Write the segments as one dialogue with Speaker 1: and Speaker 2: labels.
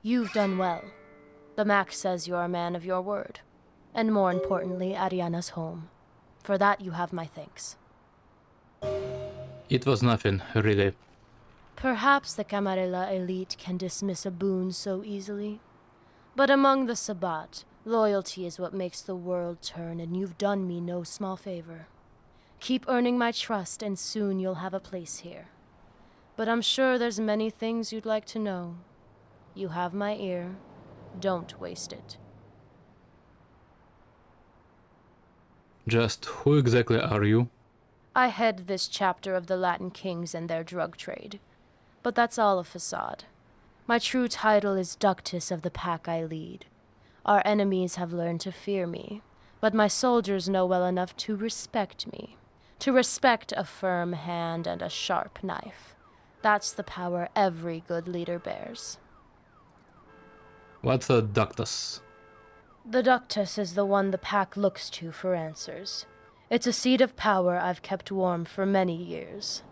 Speaker 1: You've done well. The Mac says you're a man of your word. And more importantly, Ariana's home. For that you have my thanks.
Speaker 2: It was nothing, really.
Speaker 1: Perhaps the Camarilla elite can dismiss a boon so easily. But among the Sabbat, loyalty is what makes the world turn, and you've done me no small favor. Keep earning my trust, and soon you'll have a place here. But I'm sure there's many things you'd like to know. You have my ear. Don't waste it.
Speaker 2: Just who exactly are you?
Speaker 1: I head this chapter of the Latin kings and their drug trade. But that's all a facade. My true title is Ductus of the pack I lead. Our enemies have learned to fear me, but my soldiers know well enough to respect me. To respect a firm hand and a sharp knife. That's the power every good leader bears.
Speaker 2: What's a ductus?
Speaker 1: The Ductus is the one the pack looks to for answers. It's a seat of power I've kept warm for many years.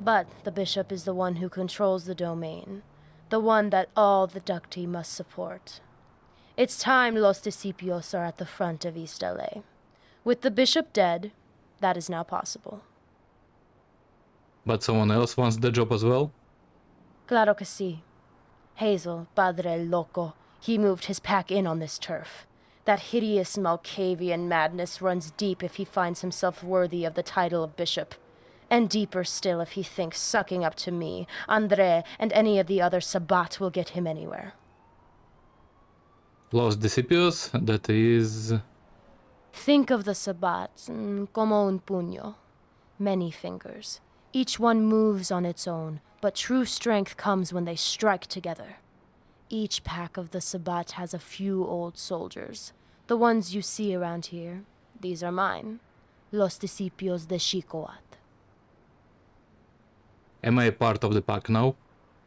Speaker 1: But the bishop is the one who controls the domain, the one that all the Ducti must support. It's time Los Discípulos are at the front of East LA. With the bishop dead, that is now possible.
Speaker 2: But someone else wants the job as well?
Speaker 1: Claro que sí. Hazel, Padre Loco, he moved his pack in on this turf. That hideous Malkavian madness runs deep if he finds himself worthy of the title of bishop. And deeper still if he thinks sucking up to me, André, and any of the other Sabbat will get him anywhere.
Speaker 2: Los Discípulos, that is...
Speaker 1: Think of the Sabbat como un puño. Many fingers. Each one moves on its own, but true strength comes when they strike together. Each pack of the Sabbat has a few old soldiers. The ones you see around here, these are mine. Los Discípulos de Xicoat.
Speaker 2: Am I a part of the pack now?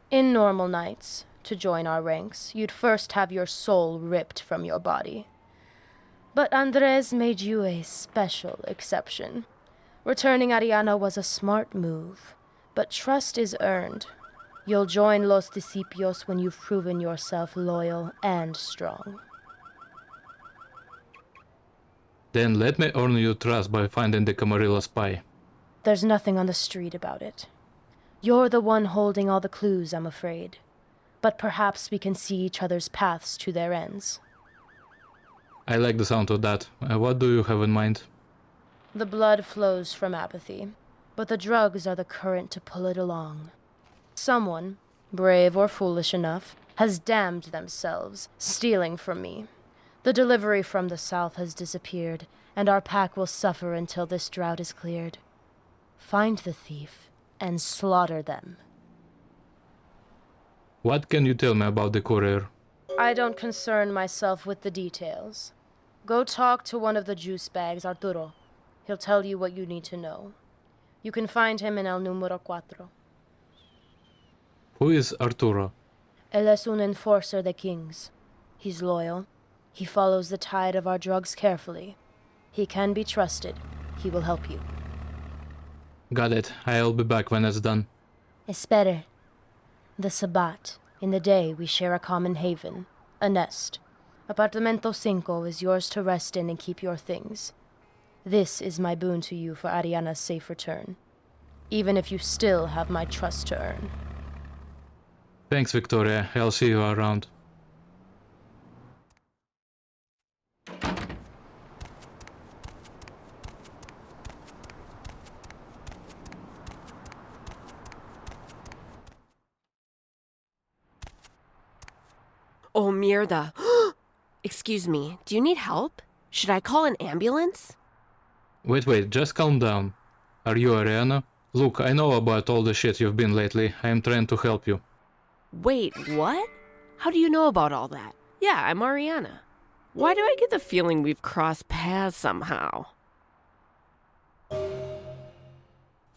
Speaker 1: In normal nights, to join our ranks, you'd first have your soul ripped from your body. But Andres made you a special exception. Returning Ariana was a smart move, but trust is earned. You'll join Los Discípulos when you've proven yourself loyal and strong.
Speaker 2: Then let me earn your trust by finding the Camarilla spy.
Speaker 1: There's nothing on the street about it. You're the one holding all the clues, I'm afraid. But perhaps we can see each other's paths to their ends.
Speaker 2: I like the sound of that. What do you have in mind?
Speaker 1: The blood flows from apathy, but the drugs are the current to pull it along. Someone, brave or foolish enough, has damned themselves, stealing from me. The delivery from the south has disappeared, and our pack will suffer until this drought is cleared. Find the thief and slaughter them.
Speaker 2: What can you tell me about the courier?
Speaker 1: I don't concern myself with the details. Go talk to one of the juice bags, Arturo. He'll tell you what you need to know. You can find him in El Número 4.
Speaker 2: Who is Arturo?
Speaker 1: Él es un enforcer de kings. He's loyal. He follows the tide of our drugs carefully. He can be trusted. He will help you.
Speaker 2: Got it. I'll be back when it's done.
Speaker 1: Espere. The Sabbat. In the day, we share a common haven. A nest. Apartamento 5 is yours to rest in and keep your things. This is my boon to you for Ariana's safe return. Even if you still have my trust to earn.
Speaker 2: Thanks, Victoria. I'll see you around.
Speaker 3: Oh, mierda. Excuse me, do you need help? Should I call an ambulance?
Speaker 2: Wait, just calm down. Are you Ariana? Look, I know about all the shit you've been lately. I am trying to help you.
Speaker 3: Wait, what? How do you know about all that? Yeah, I'm Ariana. Why do I get the feeling we've crossed paths somehow?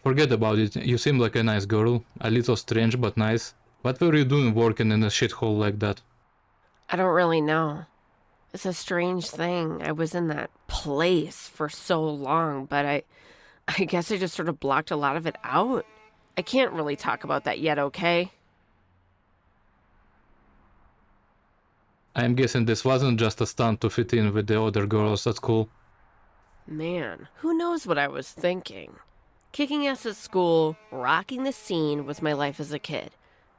Speaker 2: Forget about it. You seem like a nice girl. A little strange, but nice. What were you doing working in a shithole like that?
Speaker 3: I don't really know. It's a strange thing. I was in that place for so long, but I guess I just sort of blocked a lot of it out. I can't really talk about that yet, okay?
Speaker 2: I'm guessing this wasn't just a stunt to fit in with the other girls at school.
Speaker 3: Man, who knows what I was thinking? Kicking ass at school, rocking the scene was my life as a kid.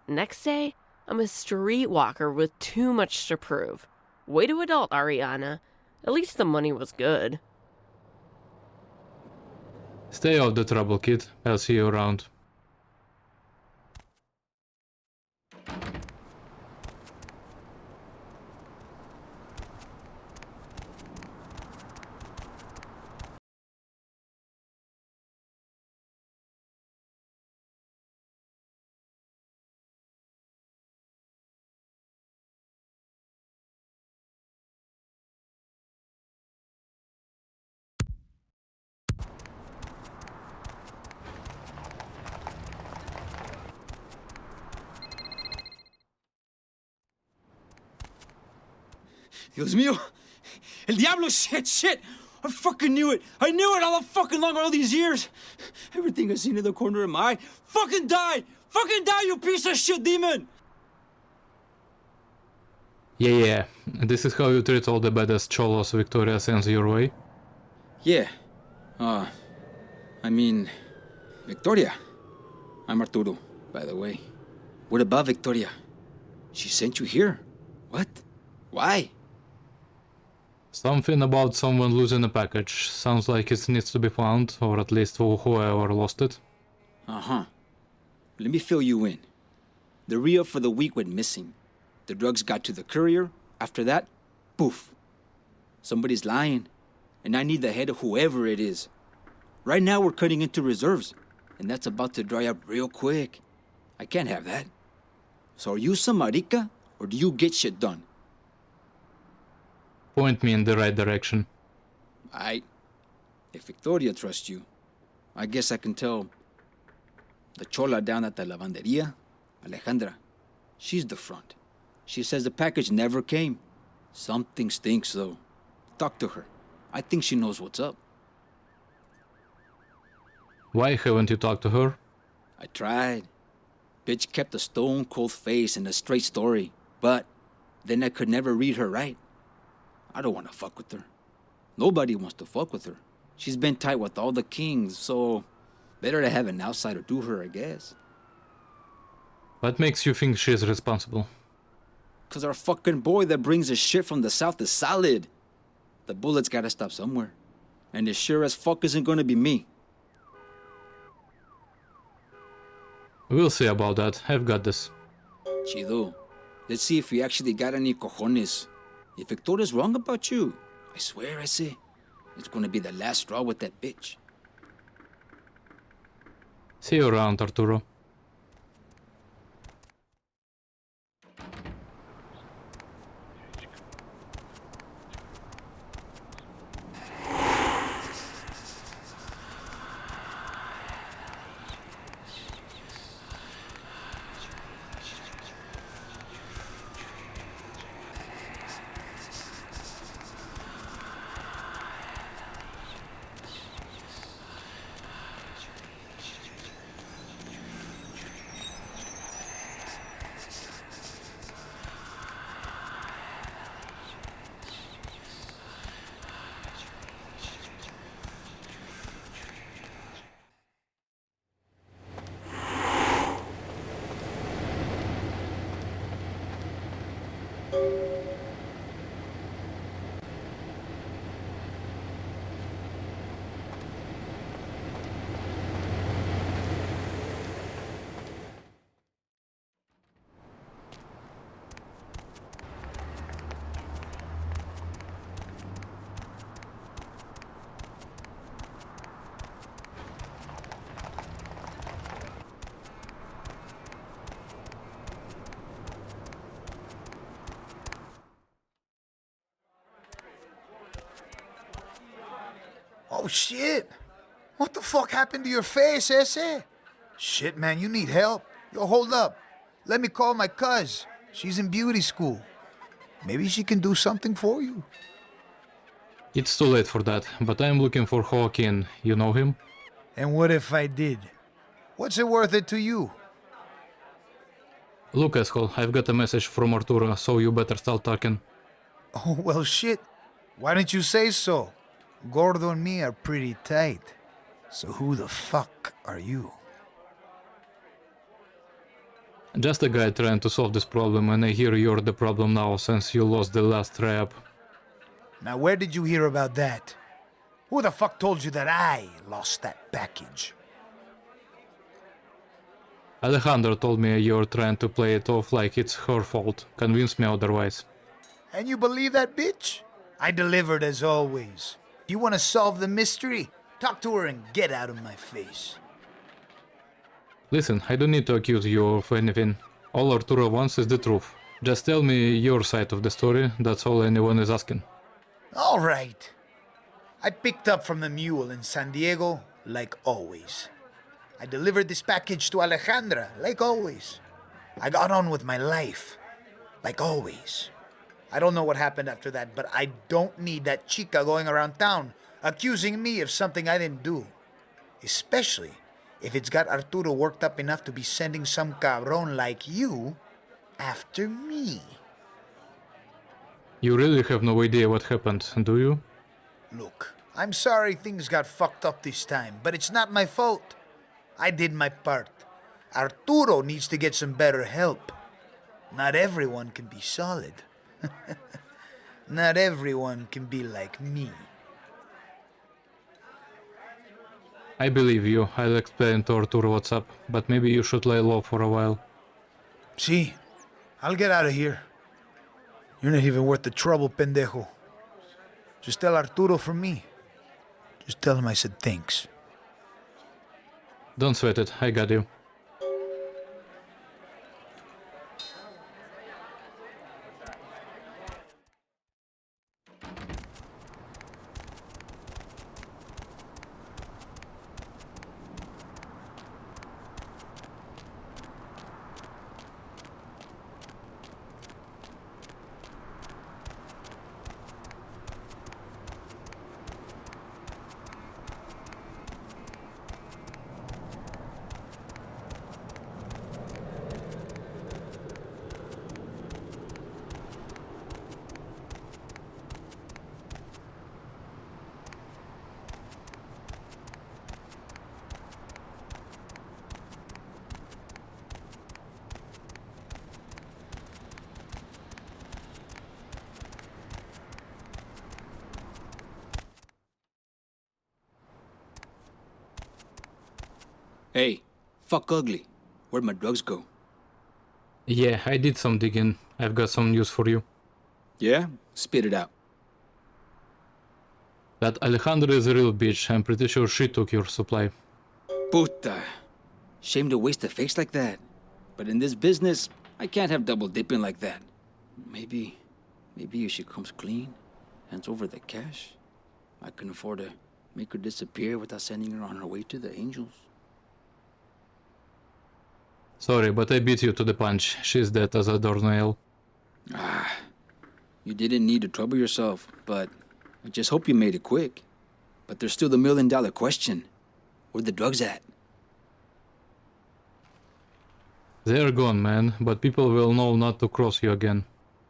Speaker 3: Next day, I'm a streetwalker with too much to prove. Way to adult, Ariana. At least the money was good.
Speaker 2: Stay out of the trouble, kid. I'll see you around.
Speaker 4: Dios mío! El diablo! Shit! I fucking knew it! I knew it all fucking long all these years! Everything I seen in the corner of my eye fucking died! Fucking die, you piece of shit demon!
Speaker 2: Yeah. This is how you treat all the badass cholos Victoria sends your way?
Speaker 4: Yeah. I mean... Victoria. I'm Arturo, by the way. What about Victoria? She sent you here. What? Why?
Speaker 2: Something about someone losing a package. Sounds like it needs to be found, or at least whoever lost it.
Speaker 4: Uh-huh. Let me fill you in. The re-up for the week went missing. The drugs got to the courier. After that, poof. Somebody's lying. And I need the head of whoever it is. Right now we're cutting into reserves. And that's about to dry up real quick. I can't have that. So are you some marica, or do you get shit done?
Speaker 2: Point me in the right direction.
Speaker 4: If Victoria trusts you, I guess I can tell the chola down at the lavanderia, Alejandra. She's the front. She says the package never came. Something stinks, though. Talk to her. I think she knows what's up.
Speaker 2: Why haven't you talked to her?
Speaker 4: I tried. Bitch kept a stone-cold face and a straight story. But then I could never read her right. I don't want to fuck with her. Nobody wants to fuck with her. She's been tight with all the kings, so better to have an outsider do her, I guess.
Speaker 2: What makes you think she's responsible?
Speaker 4: 'Cause our fucking boy that brings the shit from the south is solid. The bullets gotta stop somewhere. And it sure as fuck isn't gonna be me.
Speaker 2: We'll see about that. I've got this.
Speaker 4: Chido. Let's see if we actually got any cojones. If Victoria's wrong about you, I swear I say, it's gonna be the last straw with that bitch.
Speaker 2: See you around, Arturo.
Speaker 5: Oh, shit. What the fuck happened to your face, ese? Shit, man, you need help. Yo, hold up. Let me call my cuz. She's in beauty school. Maybe she can do something for you.
Speaker 2: It's too late for that, but I'm looking for Joaquin. You know him?
Speaker 5: And what if I did? What's it worth it to you?
Speaker 2: Look, asshole, I've got a message from Arturo, so you better start talking.
Speaker 5: Oh, well, shit. Why didn't you say so? Gordo and me are pretty tight. So who the fuck are you?
Speaker 2: Just a guy trying to solve this problem, and I hear you're the problem now since you lost the last trap.
Speaker 5: Now, where did you hear about that? Who the fuck told you that I lost that package?
Speaker 2: Alejandro told me you're trying to play it off like it's her fault. Convince me otherwise.
Speaker 5: And you believe that bitch? I delivered as always. You want to solve the mystery? Talk to her and get out of my face.
Speaker 2: Listen, I don't need to accuse you of anything. All Arturo wants is the truth. Just tell me your side of the story, that's all anyone is asking.
Speaker 5: All right. I picked up from the mule in San Diego, like always. I delivered this package to Alejandra, like always. I got on with my life, like always. I don't know what happened after that, but I don't need that chica going around town accusing me of something I didn't do. Especially if it's got Arturo worked up enough to be sending some cabron like you after me.
Speaker 2: You really have no idea what happened, do you?
Speaker 5: Look, I'm sorry things got fucked up this time, but it's not my fault. I did my part. Arturo needs to get some better help. Not everyone can be solid. Not everyone can be like me.
Speaker 2: I believe you, I'll explain to Arturo what's up, but maybe you should lay low for a while.
Speaker 5: See, I'll get out of here. You're not even worth the trouble, pendejo. Just tell Arturo from me. Just tell him I said thanks.
Speaker 2: Don't sweat it, I got you.
Speaker 4: Hey, fuck ugly. Where'd my drugs go?
Speaker 2: Yeah, I did some digging. I've got some news for you.
Speaker 4: Yeah? Spit it out.
Speaker 2: That Alejandro is a real bitch. I'm pretty sure she took your supply.
Speaker 4: Puta. Shame to waste a face like that. But in this business, I can't have double dipping like that. Maybe if she comes clean, hands over the cash, I can afford to make her disappear without sending her on her way to the angels.
Speaker 2: Sorry, but I beat you to the punch. She's dead as a doornail.
Speaker 4: You didn't need to trouble yourself, but I just hope you made it quick. But there's still the million-dollar question. Where the drugs at?
Speaker 2: They're gone, man, but people will know not to cross you again.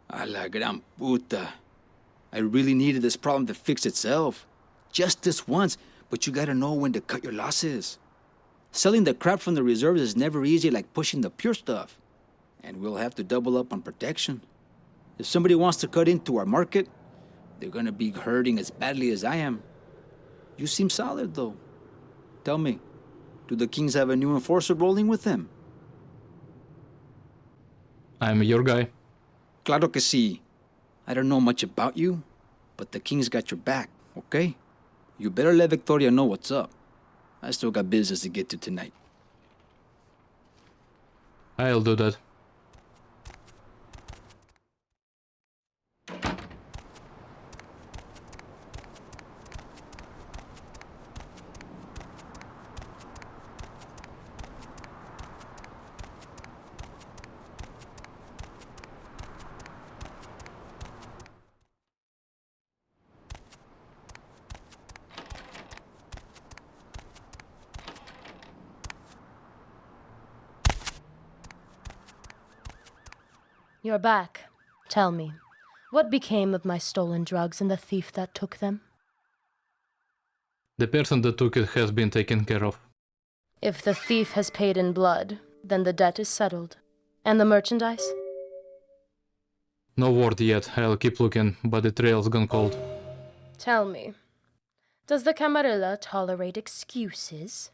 Speaker 4: A la gran puta. I really needed this problem to fix itself. Just this once, but you gotta know when to cut your losses. Selling the crap from the reserves is never easy like pushing the pure stuff. And we'll have to double up on protection. If somebody wants to cut into our market, they're gonna be hurting as badly as I am. You seem solid, though. Tell me, do the Kings have a new enforcer rolling with them?
Speaker 2: I'm your guy.
Speaker 4: Claro que sí. I don't know much about you, but the King's got your back, okay? You better let Victoria know what's up. I still got business to get to tonight.
Speaker 2: I'll do that.
Speaker 1: You're back. Tell me, what became of my stolen drugs and the thief that took them?
Speaker 2: The person that took it has been taken care of.
Speaker 1: If the thief has paid in blood, then the debt is settled. And the merchandise?
Speaker 2: No word yet, I'll keep looking, but the trail's gone cold.
Speaker 1: Tell me, does the Camarilla tolerate excuses?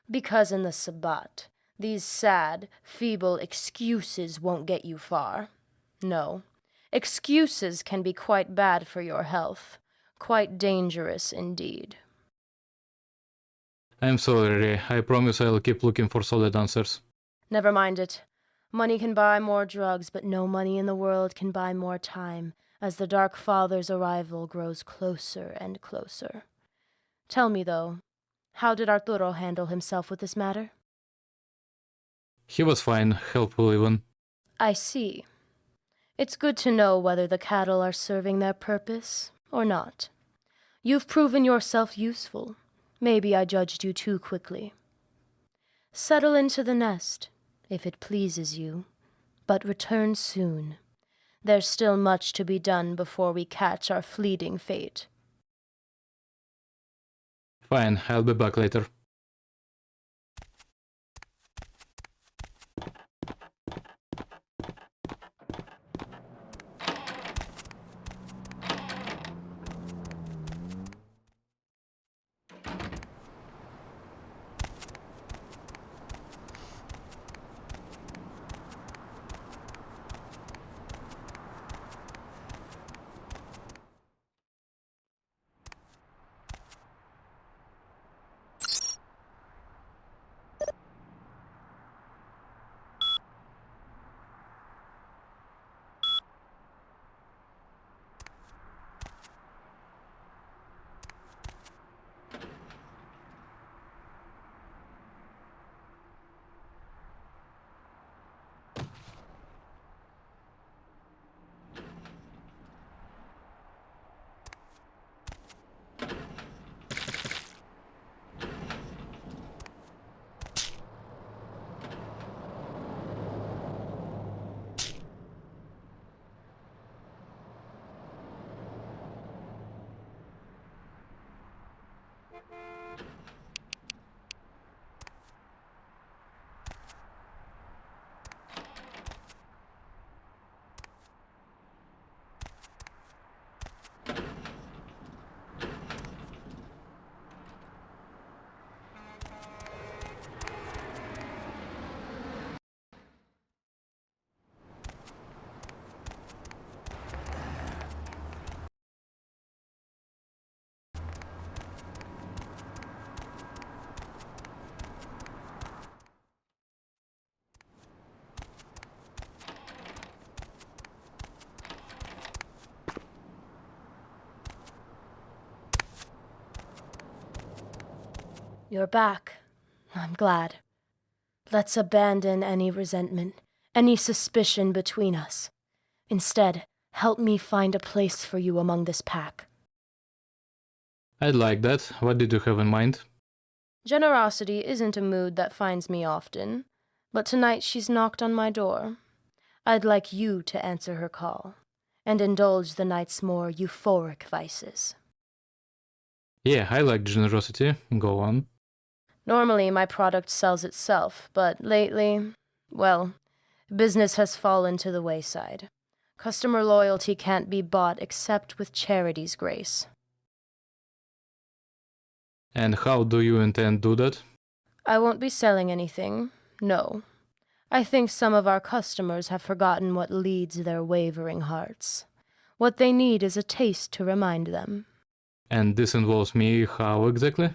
Speaker 1: Because in the Sabbat, these sad, feeble excuses won't get you far. No, excuses can be quite bad for your health, quite dangerous indeed.
Speaker 2: I'm sorry, Ray. I promise I'll keep looking for solid answers.
Speaker 1: Never mind it. Money can buy more drugs, but no money in the world can buy more time, as the Dark Father's arrival grows closer and closer. Tell me, though, how did Arturo handle himself with this matter?
Speaker 2: He was fine, helpful even.
Speaker 1: I see. It's good to know whether the cattle are serving their purpose or not. You've proven yourself useful. Maybe I judged you too quickly. Settle into the nest, if it pleases you, but return soon. There's still much to be done before we catch our fleeting fate.
Speaker 2: Fine, I'll be back later.
Speaker 1: You're back. I'm glad. Let's abandon any resentment, any suspicion between us. Instead, help me find a place for you among this pack.
Speaker 2: I'd like that. What did you have in mind?
Speaker 1: Generosity isn't a mood that finds me often, but tonight she's knocked on my door. I'd like you to answer her call, and indulge the night's more euphoric vices.
Speaker 2: Yeah, I like generosity. Go on.
Speaker 1: Normally, my product sells itself, but lately, well, business has fallen to the wayside. Customer loyalty can't be bought except with charity's grace.
Speaker 2: And how do you intend to do that?
Speaker 1: I won't be selling anything, no. I think some of our customers have forgotten what leads their wavering hearts. What they need is a taste to remind them.
Speaker 2: And this involves me how exactly?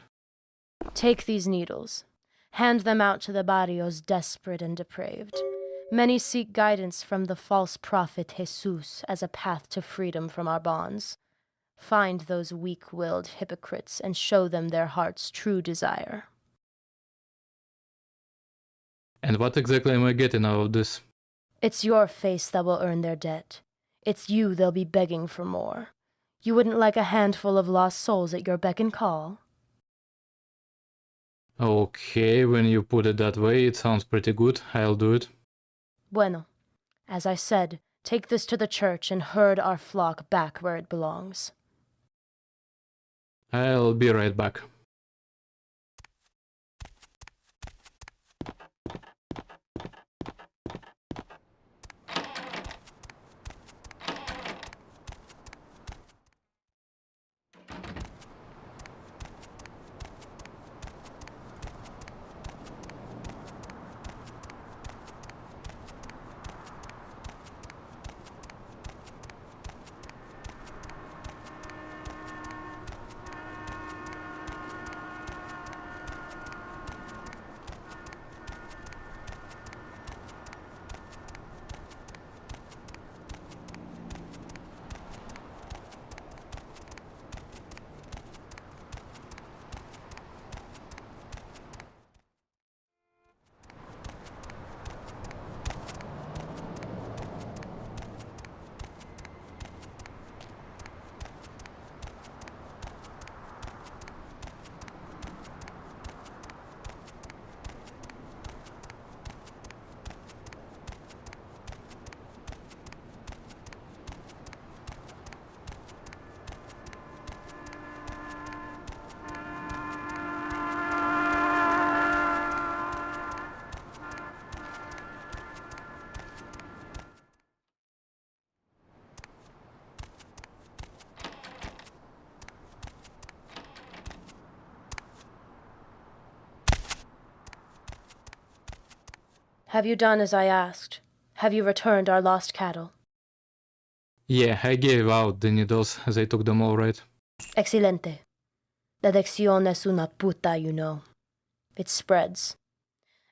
Speaker 1: Take these needles. Hand them out to the barrios desperate and depraved. Many seek guidance from the false prophet Jesus as a path to freedom from our bonds. Find those weak-willed hypocrites and show them their heart's true desire.
Speaker 2: And what exactly am I getting out of this?
Speaker 1: It's your face that will earn their debt. It's you they'll be begging for more. You wouldn't like a handful of lost souls at your beck and call?
Speaker 2: Okay, when you put it that way, it sounds pretty good. I'll do it.
Speaker 1: Bueno, as I said, Take this to the church and herd our flock back where it belongs.
Speaker 2: I'll be right back.
Speaker 1: Have you done as I asked? Have you returned our lost cattle?
Speaker 2: Yeah, I gave out the needles. They took them all right.
Speaker 1: Excelente. La lección es una puta, you know. It spreads.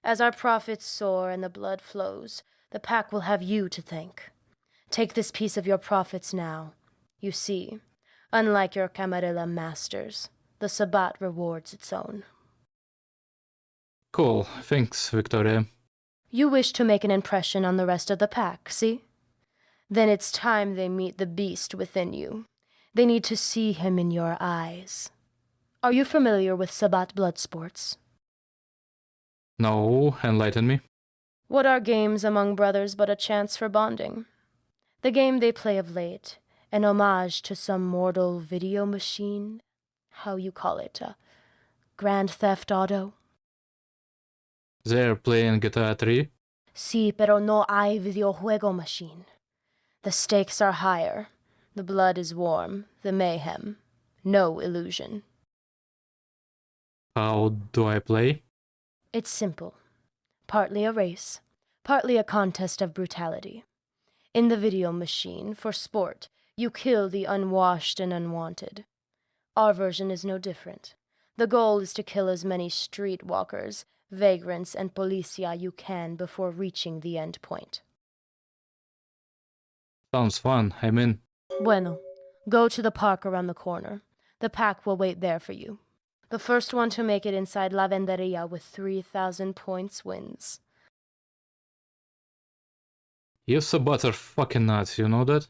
Speaker 1: As our profits soar and the blood flows, the pack will have you to thank. Take this piece of your profits now. You see, unlike your Camarilla masters, the Sabbat rewards its own.
Speaker 2: Cool, thanks, Victoria.
Speaker 1: You wish to make an impression on the rest of the pack, see? Then it's time they meet the beast within you. They need to see him in your eyes. Are you familiar with Sabbat blood sports?
Speaker 2: No, enlighten me.
Speaker 1: What are games among brothers but a chance for bonding? The game they play of late, an homage to some mortal video machine? How you call it, Grand Theft Auto?
Speaker 2: They're playing GTA 3?
Speaker 1: Sí, pero no hay videojuego machine. The stakes are higher. The blood is warm. The mayhem. No illusion.
Speaker 2: How do I play?
Speaker 1: It's simple. Partly a race, partly a contest of brutality. In the video machine, for sport, you kill the unwashed and unwanted. Our version is no different. The goal is to kill as many streetwalkers, vagrants, and policia you can before reaching the end point.
Speaker 2: Sounds fun, I'm in.
Speaker 1: Bueno, go to the park around the corner. The pack will wait there for you. The first one to make it inside La Venderia with 3,000 points wins.
Speaker 2: You Sabbats are fucking nuts, you know that?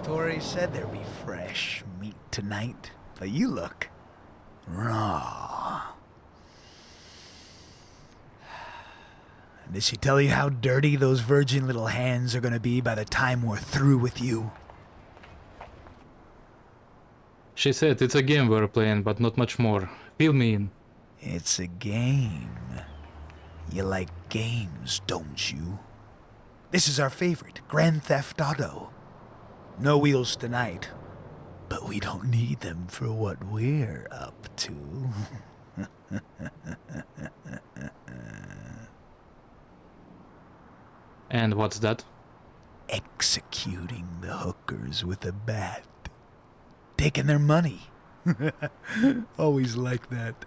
Speaker 5: Tori said there'd be fresh meat tonight, but you look raw. Did she tell you how dirty those virgin little hands are gonna be by the time we're through with you?
Speaker 2: She said it's a game we're playing, but not much more. Fill me in.
Speaker 5: It's a game. You like games, don't you? This is our favorite, Grand Theft Auto. No wheels tonight, but we don't need them for what we're up to.
Speaker 2: And what's that?
Speaker 5: Executing the hookers with a bat. Taking their money. Always like that.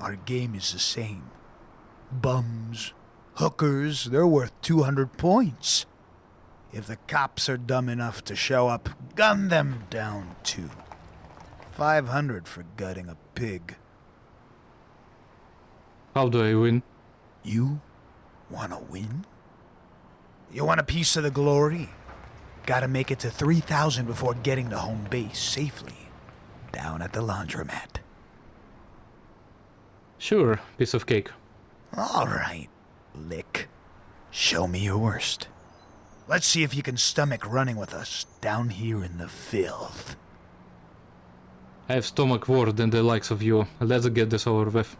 Speaker 5: Our game is the same. Bums, hookers, they're worth 200 points. If the cops are dumb enough to show up, gun them down too. 500 for gutting a pig.
Speaker 2: How do I win?
Speaker 5: You wanna win? You want a piece of the glory? Gotta make it to 3,000 before getting to home base safely. Down at the laundromat.
Speaker 2: Sure, piece of cake.
Speaker 5: All right, Lick. Show me your worst. Let's see if you can stomach running with us down here in the filth.
Speaker 2: I have stomach worse than the likes of you. Let's get this over with.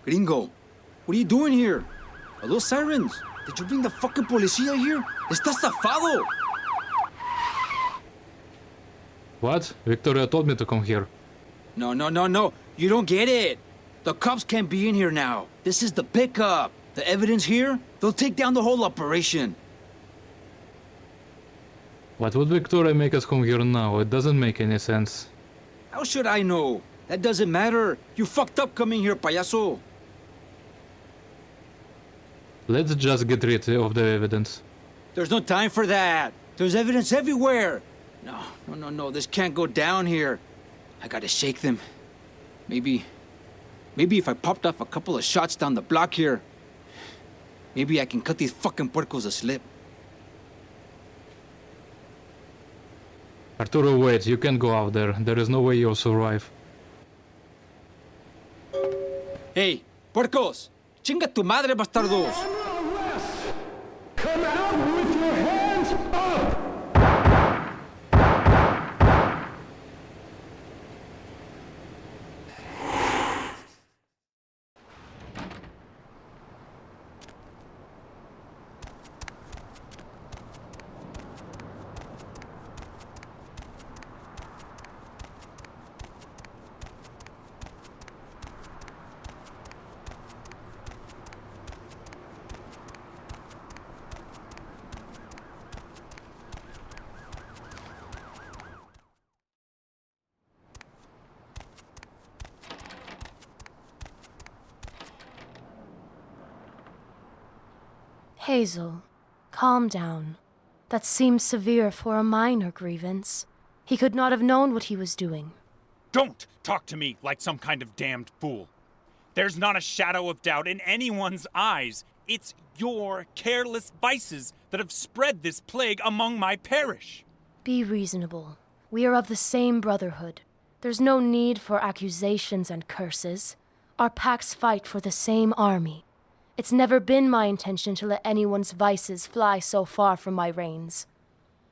Speaker 4: Gringo, what are you doing here? Are those sirens? Did you bring the fucking policía here? Estás zafado!
Speaker 2: What? Victoria told me to come here.
Speaker 4: No. You don't get it. The cops can't be in here now. This is the pickup. The evidence here, they'll take down the whole operation.
Speaker 2: What would Victoria make us come here now? It doesn't make any sense.
Speaker 4: How should I know? That doesn't matter. You fucked up coming here, payaso.
Speaker 2: Let's just get rid of the evidence.
Speaker 4: There's no time for that. There's evidence everywhere. No. This can't go down here. I gotta shake them. Maybe if I popped off a couple of shots down the block here, maybe I can cut these fucking puercos a slip.
Speaker 2: Arturo, wait, you can't go out there. There is no way you'll survive.
Speaker 4: Hey, puercos! Chinga tu madre, bastardos!
Speaker 6: Come out with your hands up!
Speaker 1: Hazel, calm down. That seems severe for a minor grievance. He could not have known what he was doing.
Speaker 7: Don't talk to me like some kind of damned fool. There's not a shadow of doubt in anyone's eyes. It's your careless vices that have spread this plague among my parish.
Speaker 1: Be reasonable. We are of the same brotherhood. There's no need for accusations and curses. Our packs fight for the same army. It's never been my intention to let anyone's vices fly so far from my reins.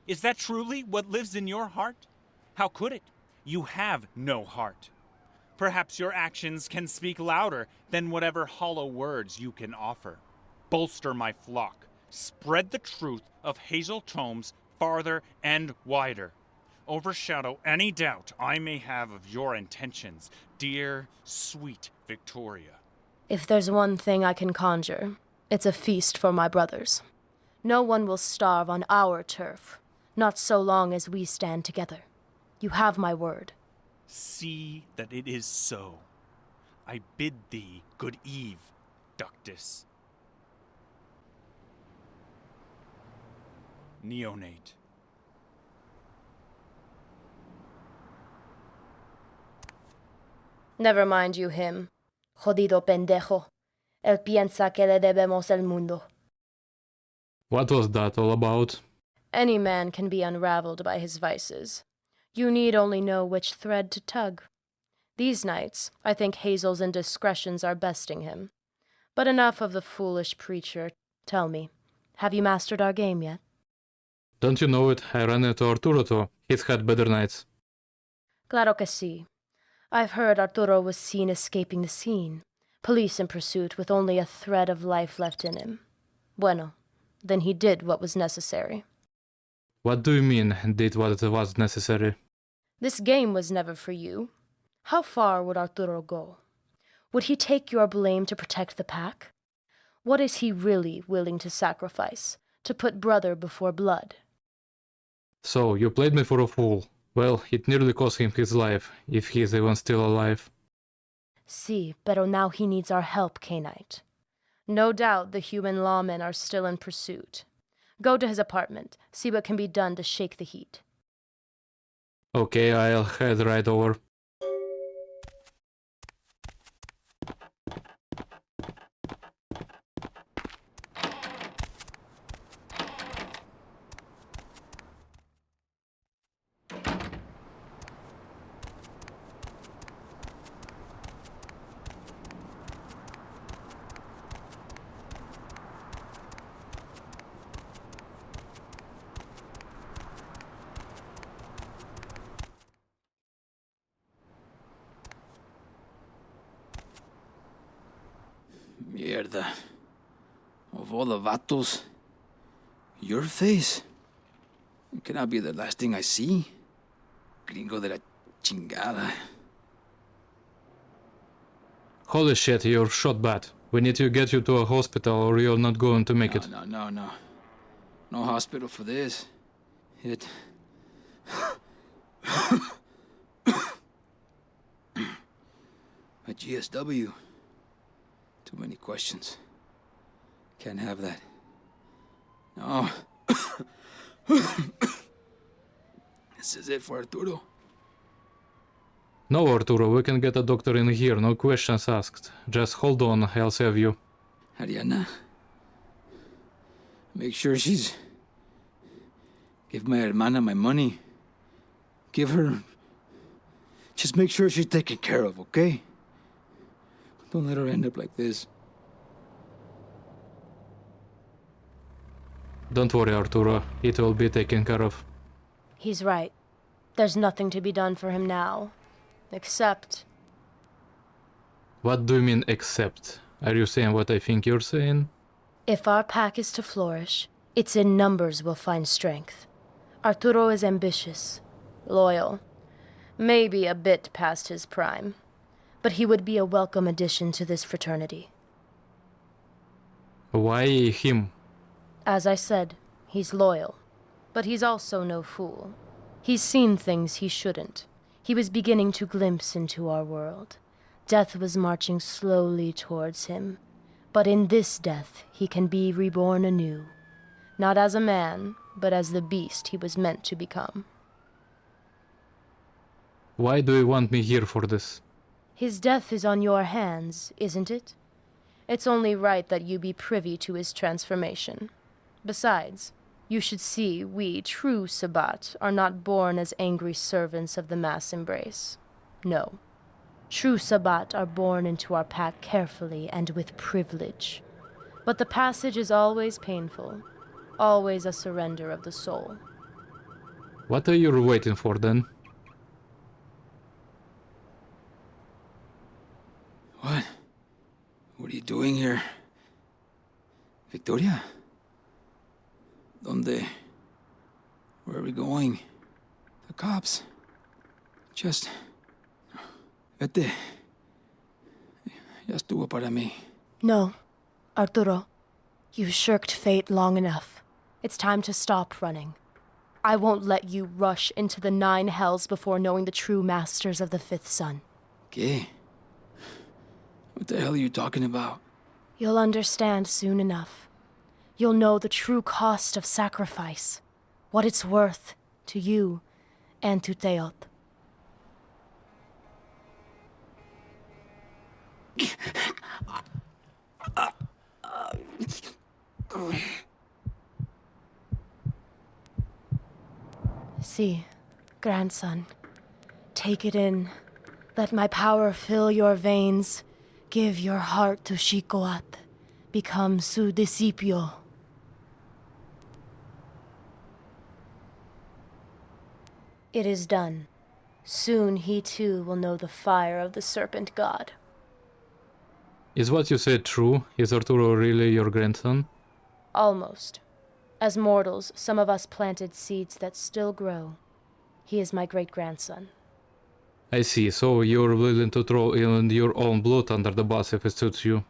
Speaker 7: Is that truly what lives in your heart? How could it? You have no heart. Perhaps your actions can speak louder than whatever hollow words you can offer. Bolster my flock. Spread the truth of Hazel Tomes farther and wider. Overshadow any doubt I may have of your intentions, dear, sweet Victoria.
Speaker 1: If there's one thing I can conjure, it's a feast for my brothers. No one will starve on our turf, not so long as we stand together. You have my word.
Speaker 7: See that it is so. I bid thee good eve, Ductus. Neonate.
Speaker 1: Never mind you him. Jodido pendejo. Él piensa que le debemos el mundo.
Speaker 2: What was that all about?
Speaker 1: Any man can be unraveled by his vices. You need only know which thread to tug. These nights, I think Hazel's indiscretions are besting him. But enough of the foolish preacher. Tell me, have you mastered our game yet?
Speaker 2: Don't you know it? I ran into Arturo too. He's had better nights.
Speaker 1: Claro que sí. I've heard Arturo was seen escaping the scene. Police in pursuit with only a thread of life left in him. Bueno, then he did what was necessary.
Speaker 2: What do you mean, did what was necessary?
Speaker 1: This game was never for you. How far would Arturo go? Would he take your blame to protect the pack? What is he really willing to sacrifice, to put brother before blood?
Speaker 2: So, you played me for a fool. Well, it nearly cost him his life, if he is even still alive.
Speaker 1: Sí, pero now he needs our help, K-Knight. No doubt the human lawmen are still in pursuit. Go to his apartment, see what can be done to shake the heat.
Speaker 2: Okay, I'll head right over.
Speaker 4: Mierda. Of all the vatos, your face? It cannot be the last thing I see. Gringo de la chingada.
Speaker 2: Holy shit, you're shot bad. We need to get you to a hospital or you're not going to make it.
Speaker 4: No. No hospital for this. It... A GSW. Too many questions. Can't have that. No. This is it for Arturo.
Speaker 2: No, Arturo, we can get a doctor in here, no questions asked. Just hold on, I'll save you.
Speaker 4: Ariana. Make sure she's... Give my hermana my money. Give her... Just make sure she's taken care of, okay? Don't let her end up like this.
Speaker 2: Don't worry, Arturo, it will be taken care of.
Speaker 1: He's right. There's nothing to be done for him now. Except...
Speaker 2: What do you mean, except? Are you saying what I think you're saying?
Speaker 1: if our pack is to flourish, it's in numbers we'll find strength. Arturo is ambitious, loyal, maybe a bit past his prime, but he would be a welcome addition to this fraternity.
Speaker 2: Why him?
Speaker 1: As I said, he's loyal, but he's also no fool. He's seen things he shouldn't. He was beginning to glimpse into our world. Death was marching slowly towards him. But in this death, he can be reborn anew. Not as a man, but as the beast he was meant to become.
Speaker 2: Why do you want me here for this?
Speaker 1: His death is on your hands, isn't it? It's only right that you be privy to his transformation. Besides, you should see we true Sabbat are not born as angry servants of the mass embrace. No. True Sabbat are born into our pack carefully and with privilege. But the passage is always painful, always a surrender of the soul.
Speaker 2: What are you waiting for then?
Speaker 4: What? What are you doing here? Victoria? ¿Dónde? Where are we going? The cops. Just... Vete. Ya estuvo para mí.
Speaker 1: No, Arturo. You shirked fate long enough. It's time to stop running. I won't let you rush into the 9 hells before knowing the true masters of the 5th sun.
Speaker 4: ¿Qué? What the hell are you talking about?
Speaker 1: You'll understand soon enough. You'll know the true cost of sacrifice, what it's worth to you and to Teot. See, grandson, take it in. Let my power fill your veins. Give your heart to Shikoat. Become su discipio. It is done. Soon he too will know the fire of the serpent god.
Speaker 2: Is what you said true? Is Arturo really your grandson?
Speaker 1: Almost. As mortals, some of us planted seeds that still grow. He is my great-grandson.
Speaker 2: I see, so you're willing to throw in your own blood under the bus if it suits you.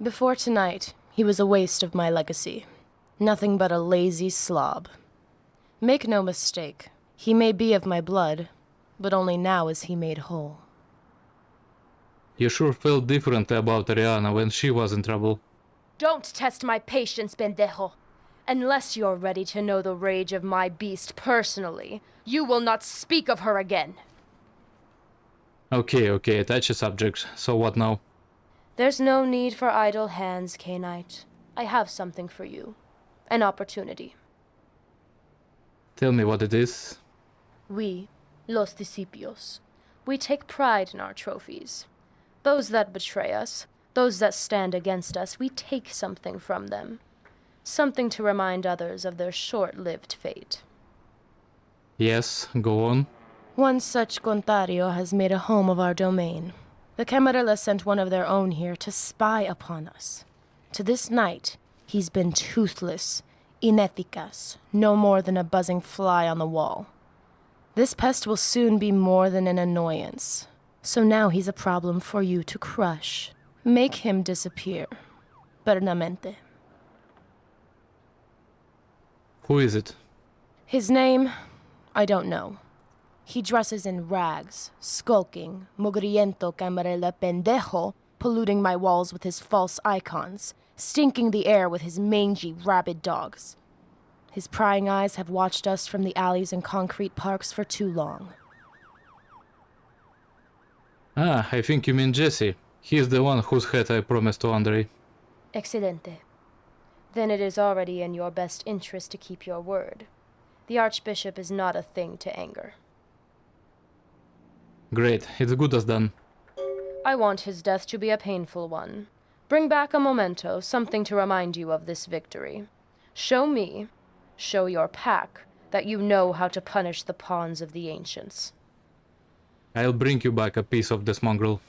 Speaker 1: Before tonight, he was a waste of my legacy. Nothing but a lazy slob. Make no mistake, he may be of my blood, but only now is he made whole.
Speaker 2: You sure felt differently about Ariana when she was in trouble.
Speaker 1: Don't test my patience, pendejo. Unless you're ready to know the rage of my beast personally, you will not speak of her again.
Speaker 2: Okay, touchy subject. So what now?
Speaker 1: There's no need for idle hands, K-Knight. I have something for you. An opportunity.
Speaker 2: Tell me what it is.
Speaker 1: We, los discípulos, we take pride in our trophies. Those that betray us, those that stand against us, we take something from them. Something to remind others of their short-lived fate.
Speaker 2: Yes, go on.
Speaker 1: One such Contario has made a home of our domain. The Camarilla sent one of their own here to spy upon us. To this night, he's been toothless, ineficaz, no more than a buzzing fly on the wall. This pest will soon be more than an annoyance. So now he's a problem for you to crush. Make him disappear. Permanente.
Speaker 2: Who is it?
Speaker 1: His name, I don't know. He dresses in rags, skulking, mugriento camarela pendejo, polluting my walls with his false icons, stinking the air with his mangy, rabid dogs. His prying eyes have watched us from the alleys and concrete parks for too long.
Speaker 2: Ah, I think you mean Jesse. He's the one whose head I promised to Andre.
Speaker 1: Excelente. Then it is already in your best interest to keep your word. The Archbishop is not a thing to anger.
Speaker 2: Great, it's good as done.
Speaker 1: I want his death to be a painful one. Bring back a memento, something to remind you of this victory. Show me, show your pack, that you know how to punish the pawns of the ancients.
Speaker 2: I'll bring you back a piece of this mongrel.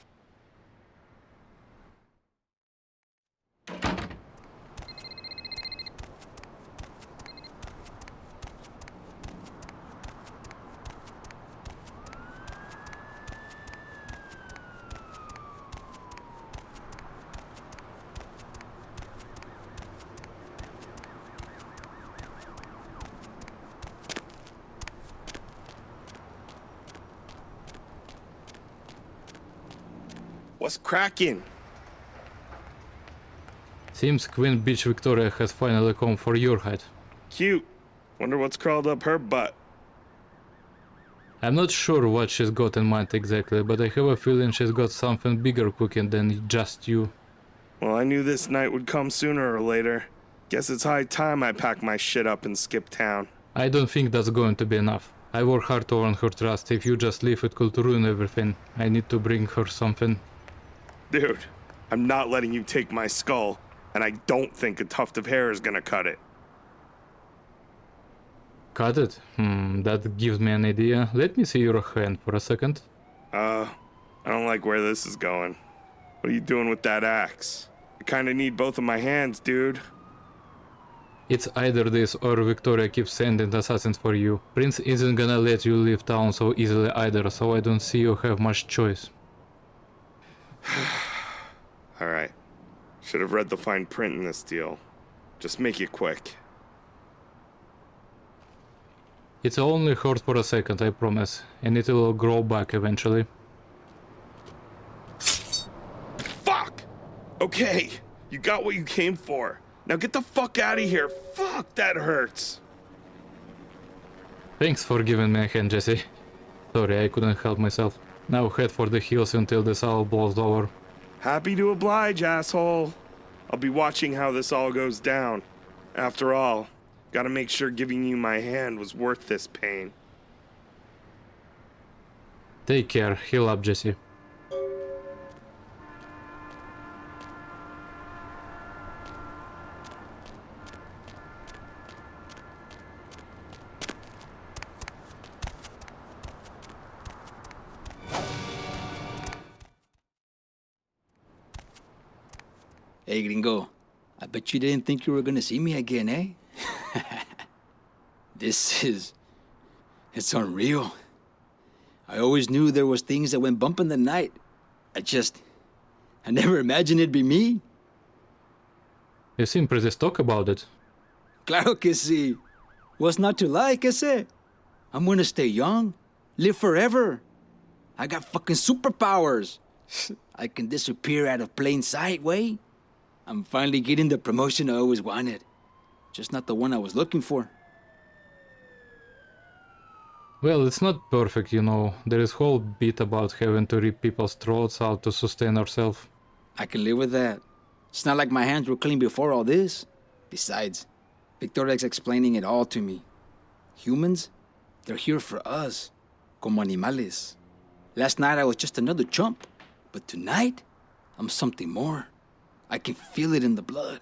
Speaker 8: What's cracking?
Speaker 2: Seems Queen Bitch Victoria has finally come for your head.
Speaker 8: Cute. Wonder what's crawled up her butt.
Speaker 2: I'm not sure what she's got in mind exactly, but I have a feeling she's got something bigger cooking than just you.
Speaker 8: Well, I knew this night would come sooner or later. Guess it's high time I pack my shit up and skip town.
Speaker 2: I don't think that's going to be enough. I work hard to earn her trust. If you just leave, it could ruin everything. I need to bring her something.
Speaker 8: Dude, I'm not letting you take my skull, and I don't think a tuft of hair is gonna cut it.
Speaker 2: Cut it? That gives me an idea. Let me see your hand for a second.
Speaker 8: I don't like where this is going. What are you doing with that axe? I kinda need both of my hands, dude.
Speaker 2: It's either this or Victoria keeps sending assassins for you. Prince isn't gonna let you leave town so easily either, so I don't see you have much choice.
Speaker 8: Alright. Should have read the fine print in this deal. Just make it quick.
Speaker 2: It's only hurt for a second, I promise, and it'll grow back eventually.
Speaker 8: Fuck! Okay, you got what you came for. Now get the fuck out of here. Fuck, that hurts.
Speaker 2: Thanks for giving me a hand, Jesse. Sorry, I couldn't help myself. Now head for the hills until this all blows over.
Speaker 8: Happy to oblige, asshole. I'll be watching how this all goes down. After all, gotta make sure giving you my hand was worth this pain.
Speaker 2: Take care, heal up, Jesse.
Speaker 4: Hey, gringo. I bet you didn't think you were gonna see me again, eh? It's unreal. I always knew there was things that went bump in the night. I never imagined it'd be me.
Speaker 2: You seem pretty stoked about it.
Speaker 4: Claro que sí. What's not to like, ese? I'm gonna stay young, live forever. I got fucking superpowers. I can disappear out of plain sight, way. I'm finally getting the promotion I always wanted. Just not the one I was looking for.
Speaker 2: Well, it's not perfect, you know. There is whole bit about having to rip people's throats out to sustain ourselves.
Speaker 4: I can live with that. It's not like my hands were clean before all this. Besides, Victoria's explaining it all to me. Humans, they're here for us, como animales. Last night I was just another chump, but tonight, I'm something more. I can feel it in the blood.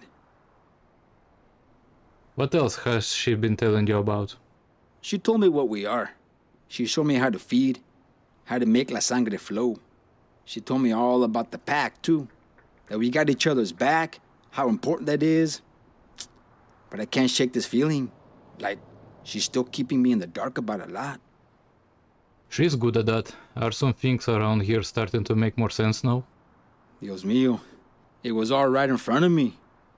Speaker 2: What else has she been telling you about?
Speaker 4: She told me what we are. She showed me how to feed, how to make la sangre flow. She told me all about the pack, too. That we got each other's back, how important that is. But I can't shake this feeling. Like, she's still keeping me in the dark about a lot.
Speaker 2: She's good at that. Are some things around here starting to make more sense now?
Speaker 4: Dios mío. It was all right in front of me.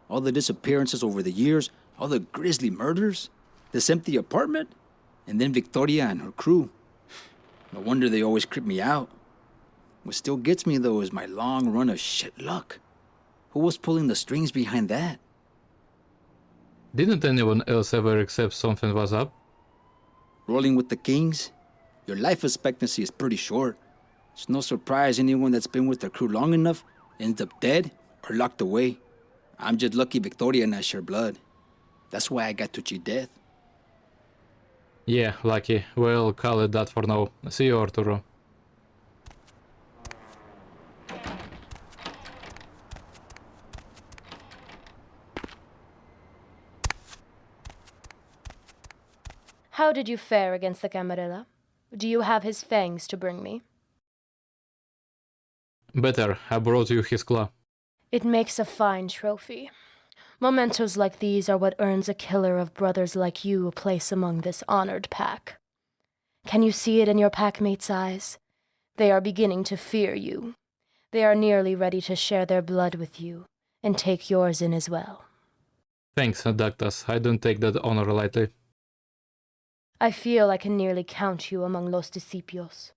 Speaker 4: All the disappearances over the years, all the grisly murders, this empty apartment, and then Victoria and her crew. No wonder they always creep me out. What still gets me, though, is my long run of shit luck. Who was pulling the strings behind that?
Speaker 2: Didn't anyone else ever accept something was up?
Speaker 4: Rolling with the kings? Your life expectancy is pretty short. It's no surprise anyone that's been with the crew long enough ends up dead or locked away. I'm just lucky Victoria and I share blood. That's why I got to cheat death.
Speaker 2: Yeah, lucky. Well, call it that for now. See you, Arturo.
Speaker 1: How did you fare against the Camarilla? Do you have his fangs to bring me?
Speaker 2: Better, I brought you his claw.
Speaker 1: It makes a fine trophy. Mementos like these are what earns a killer of brothers like you a place among this honored pack. Can you see it in your packmates' eyes? They are beginning to fear you. They are nearly ready to share their blood with you, and take yours in as well.
Speaker 2: Thanks, Adactus. I don't take that honor lightly.
Speaker 1: I feel I can nearly count you among los discípulos.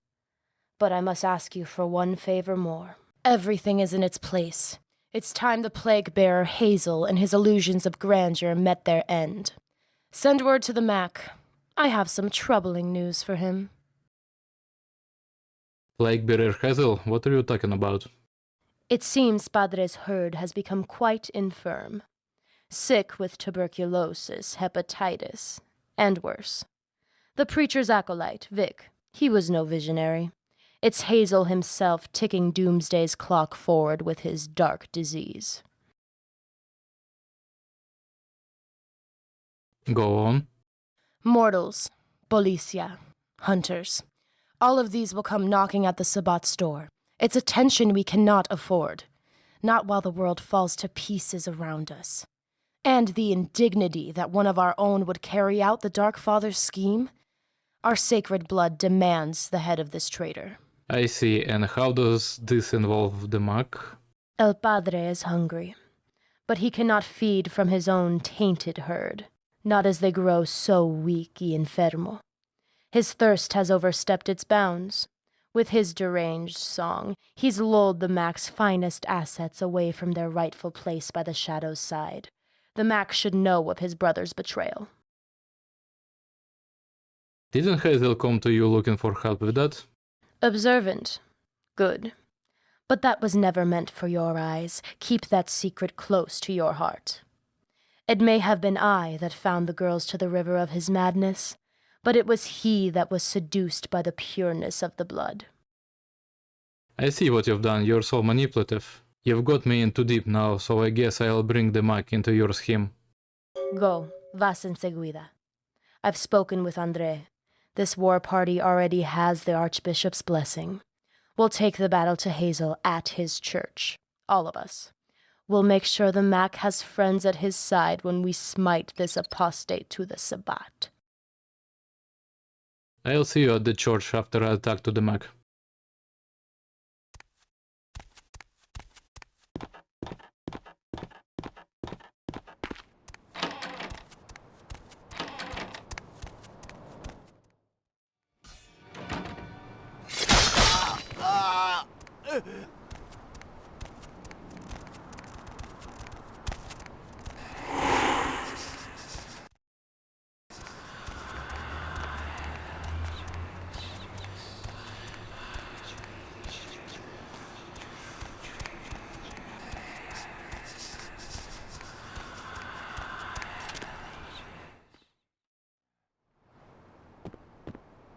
Speaker 1: But I must ask you for one favor more. Everything is in its place. It's time the plague-bearer Hazel and his illusions of grandeur met their end. Send word to the Mac. I have some troubling news for him.
Speaker 2: Plague-bearer Hazel, what are you talking about?
Speaker 1: It seems Padre's herd has become quite infirm. Sick with tuberculosis, hepatitis, and worse. The preacher's acolyte, Vic, he was no visionary. It's Hazel himself ticking Doomsday's clock forward with his dark disease.
Speaker 2: Go on.
Speaker 1: Mortals, Policia, hunters. All of these will come knocking at the Sabbat's door. It's a tension we cannot afford. Not while the world falls to pieces around us. And the indignity that one of our own would carry out the Dark Father's scheme? Our sacred blood demands the head of this traitor.
Speaker 2: I see, and how does this involve the Mac?
Speaker 1: El Padre is hungry, but he cannot feed from his own tainted herd, not as they grow so weak y enfermo. His thirst has overstepped its bounds. With his deranged song, he's lulled the Mac's finest assets away from their rightful place by the Shadow's side. The Mac should know of his brother's betrayal.
Speaker 2: Didn't Hazel come to you looking for help with that?
Speaker 1: Observant. Good. But that was never meant for your eyes. Keep that secret close to your heart. It may have been I that found the girls to the river of his madness, but it was he that was seduced by the pureness of the blood.
Speaker 2: I see what you've done. You're so manipulative. You've got me in too deep now, so I guess I'll bring the Mac into your scheme.
Speaker 1: Go, vas enseguida. I've spoken with André. This war party already has the Archbishop's blessing. We'll take the battle to Hazel at his church. All of us. We'll make sure the Mac has friends at his side when we smite this apostate to the Sabbat.
Speaker 2: I'll see you at the church after I talk to the Mac.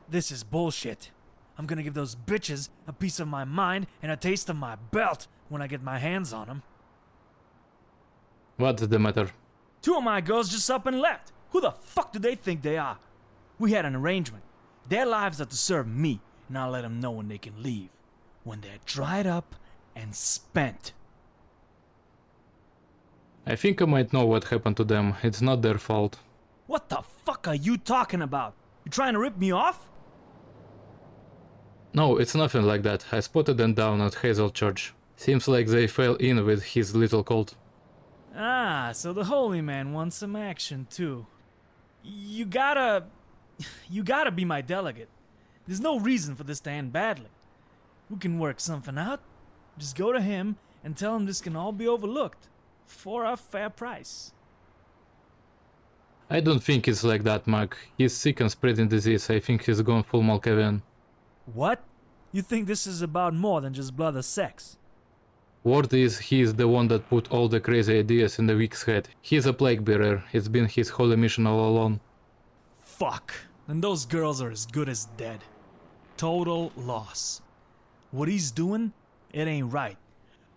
Speaker 9: This is bullshit. I'm gonna give those bitches a piece of my mind and a taste of my belt when I get my hands on them.
Speaker 2: What's the matter?
Speaker 9: 2 of my girls just up and left. Who the fuck do they think they are? We had an arrangement. Their lives are to serve me, and I'll let them know when they can leave. When they're dried up and spent.
Speaker 2: I think I might know what happened to them. It's not their fault.
Speaker 9: What the fuck are you talking about? You trying to rip me off?
Speaker 2: No, it's nothing like that. I spotted them down at Hazel Church. Seems like they fell in with his little cult.
Speaker 9: Ah, so the holy man wants some action too. You gotta be my delegate. There's no reason for this to end badly. We can work something out. Just go to him and tell him this can all be overlooked. For a fair price.
Speaker 2: I don't think it's like that, Mac. He's sick and spreading disease. I think he's gone full Malkavian.
Speaker 9: What? You think this is about more than just blood or sex?
Speaker 2: Word is he is the one that put all the crazy ideas in the weak's head. He's a plague bearer. It's been his holy mission all along.
Speaker 9: Fuck. And those girls are as good as dead. Total loss. What he's doing, it ain't right.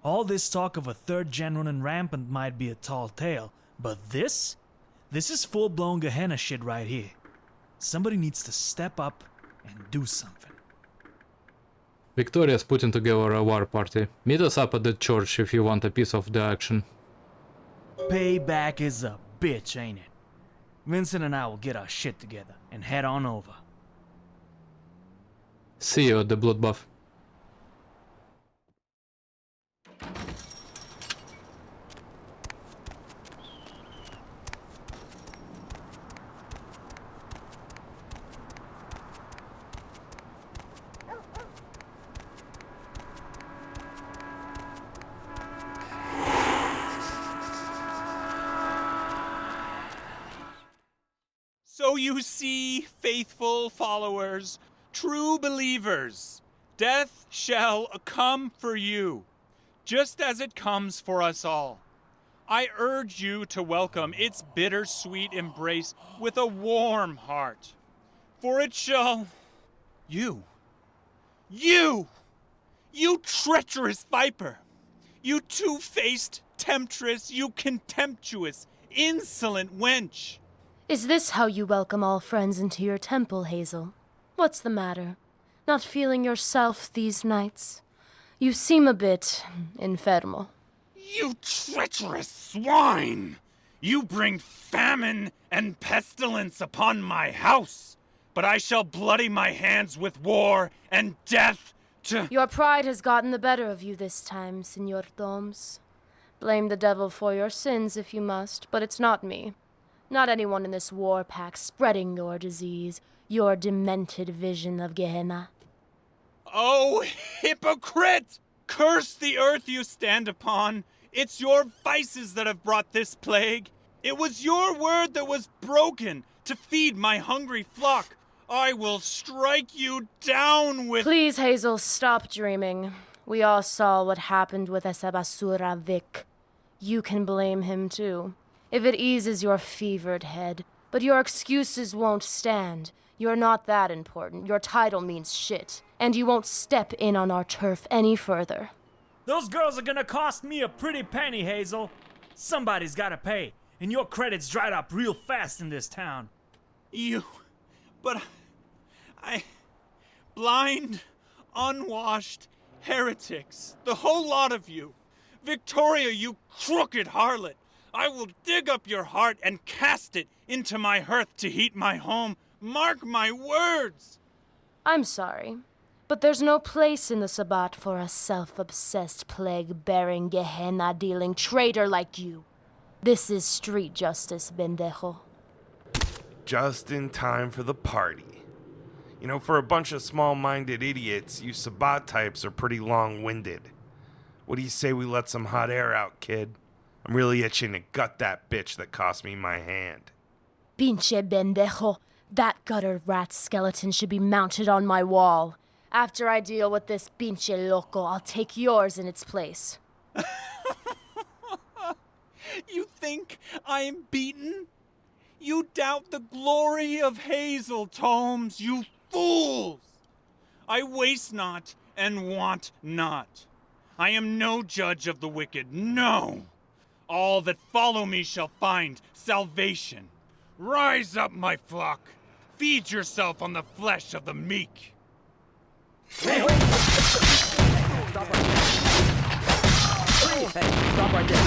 Speaker 9: All this talk of a 3rd gen running rampant might be a tall tale, but this is full-blown Gehenna shit right here. Somebody needs to step up and do something.
Speaker 2: Victoria's putting together a war party. Meet us up at the church if you want a piece of the action.
Speaker 9: Payback is a bitch, ain't it? Vincent and I will get our shit together and head on over.
Speaker 2: See you at the bloodbath.
Speaker 7: So you see, faithful followers, true believers, death shall come for you, just as it comes for us all. I urge you to welcome its bittersweet embrace with a warm heart, for it shall... You treacherous viper! You two-faced temptress, you contemptuous, insolent wench!
Speaker 1: Is this how you welcome all friends into your temple, Hazel? What's the matter? Not feeling yourself these nights? You seem a bit enfermo.
Speaker 7: You treacherous swine! You bring famine and pestilence upon my house, but I shall bloody my hands with war and death to...
Speaker 1: Your pride has gotten the better of you this time, Senor Doms. Blame the devil for your sins if you must, but it's not me. Not anyone in this war pack spreading your disease, your demented vision of Gehenna.
Speaker 7: Oh, hypocrite! Curse the earth you stand upon. It's your vices that have brought this plague. It was your word that was broken to feed my hungry flock. I will strike you down with...
Speaker 1: Please, Hazel, stop dreaming. We all saw what happened with esa basura Vic. You can blame him too, if it eases your fevered head. But your excuses won't stand. You're not that important. Your title means shit. And you won't step in on our turf any further.
Speaker 9: Those girls are gonna cost me a pretty penny, Hazel. Somebody's gotta pay, and your credit's dried up real fast in this town.
Speaker 7: Blind, unwashed heretics, the whole lot of you. Victoria, you crooked harlot! I will dig up your heart and cast it into my hearth to heat my home. Mark my words!
Speaker 1: I'm sorry, but there's no place in the Sabbat for a self-obsessed, plague-bearing, Gehenna-dealing traitor like you. This is street justice, bendejo.
Speaker 8: Just in time for the party. You know, for a bunch of small-minded idiots, you Sabbat types are pretty long-winded. What do you say we let some hot air out, kid? I'm really itching to gut that bitch that cost me my hand.
Speaker 1: Pinche bendejo. That gutter rat skeleton should be mounted on my wall. After I deal with this pinche loco, I'll take yours in its place.
Speaker 7: You think I'm beaten? You doubt the glory of Hazel tomes, you fools! I waste not and want not. I am no judge of the wicked, no! All that follow me shall find salvation. Rise up, my flock. Feed yourself on the flesh of the meek.
Speaker 10: Stop right there.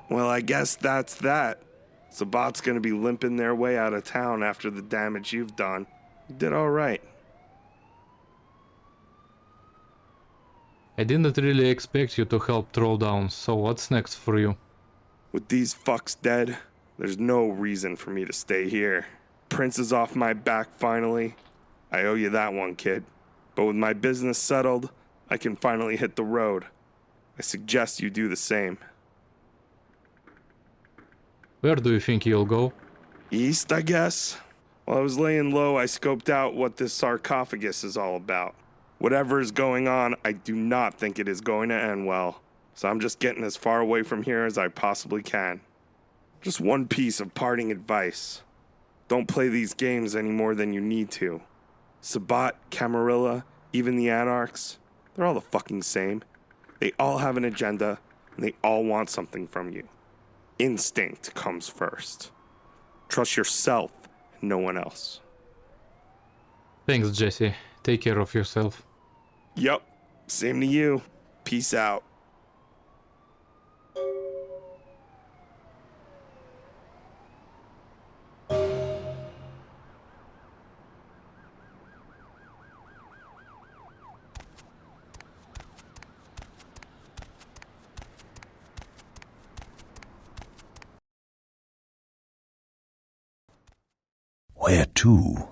Speaker 8: Well, I guess that's that. Sabbat's gonna be limping their way out of town after the damage you've done. You did all right.
Speaker 2: I didn't really expect you to help Throwdown, so what's next for you?
Speaker 8: With these fucks dead, there's no reason for me to stay here. Prince is off my back finally. I owe you that one, kid. But with my business settled, I can finally hit the road. I suggest you do the same.
Speaker 2: Where do you think you'll go?
Speaker 8: East, I guess? While I was laying low, I scoped out what this sarcophagus is all about. Whatever is going on, I do not think it is going to end well. So I'm just getting as far away from here as I possibly can. Just one piece of parting advice. Don't play these games any more than you need to. Sabbat, Camarilla, even the Anarchs, they're all the fucking same. They all have an agenda, and they all want something from you. Instinct comes first. Trust yourself and no one else.
Speaker 2: Thanks, Jesse. Take care of yourself.
Speaker 8: Yup, same to you. Peace out.
Speaker 11: Where to?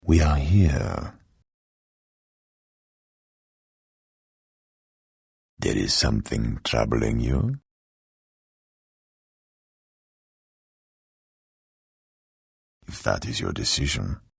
Speaker 11: We are here. There is something troubling you? If that is your decision,